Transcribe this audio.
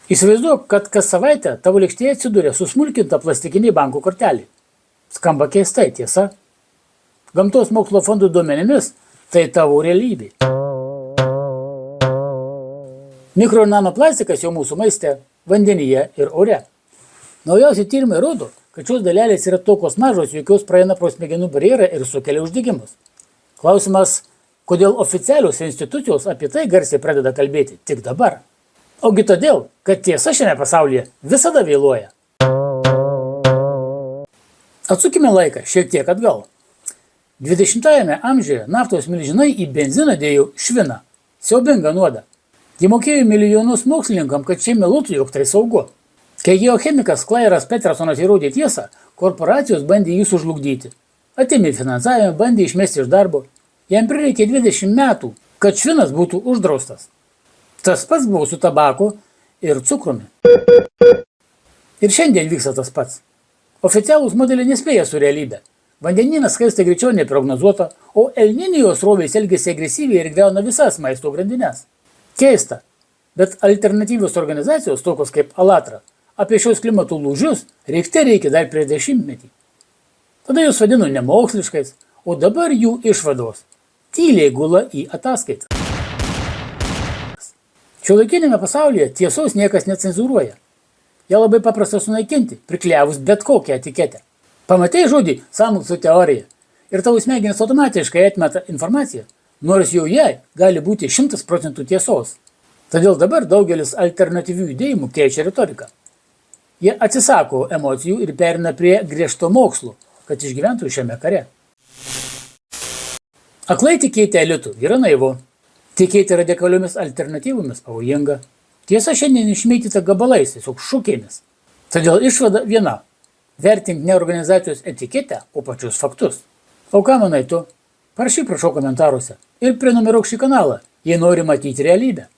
Įsivaizduok, kad kas savaitę tavo lėkštėje atsiduria susmulkinta plastikiniai bankų kortelė. Skamba keistai, tiesa? Gamtos mokslo fondų duomenimis tai tavo realybė. Mikro ir nanoplastikas jau mūsų maiste, vandenyje ir ore. Naujausi tyrimai rodo, kad šios dalelės yra tokios mažos, jokios praeina pro smegenų barjerą ir sukelia uždegimus. Klausimas, kodėl oficialios institucijos apie tai garsiai pradeda kalbėti tik dabar? Ogi todėl, kad tiesa šiame pasaulyje visada vėluoja. Atsukime laiką šiek tiek atgal. 20-ajame amžiuje naftos milžinai į benziną dėjo šviną, siaubingą nuodą. Jie mokėjo milijonus mokslininkam, kad šie meluotų, jog tai saugu. Kai geochemikas Clairas Petersonas įrodė tiesą, korporacijos bandė jį sužlugdyti. Atėmė finansavimą, bandė išmesti iš darbo. Jam prireikė 20 metų, kad švinas būtų uždraustas. Tas pats buvo su tabaku ir cukrumi. Ir šiandien vyksta tas pats. Oficialūs modeliai nespėja su realybė. Vandenynas kaista greičiau neprognozuota, o elninijos srovės elgiasi agresyviai ir griauna visas maisto grandines. Keista, bet alternatyvios organizacijos, tokios kaip Alatra, apie šios klimato lūžius reikia dar prieš 10-metį. Tada jūs vadinu nemoksliškais, o dabar jų išvados tyliai gula į ataskaitą. Šiuolaikinėme pasaulyje tiesos niekas necenzūruoja. Ją labai paprasta sunaikinti, priklijavus bet kokią etiketę. Pamatei žodį sąmokslo teorija ir tavo smegenys automatiškai atmeta informaciją, nors jau jai gali būti 100% tiesos. Todėl dabar daugelis alternatyvių judėjimų keičia retoriką. Jie atsisako emocijų ir perina prie griežto mokslo, kad išgyventų šiame kare. Aklai tikėti elitu yra naivu. Tikėti radikaliomis alternatyvomis pavojinga. Tiesa šiandien išmėtyta gabalais, tiesiog šūkėmis. Todėl išvada viena. Vertink ne organizacijos etiketę, o pačius faktus. O ką manai tu? Parašyk prašau komentaruose ir prenumeruok šį kanalą, jei nori matyti realybę.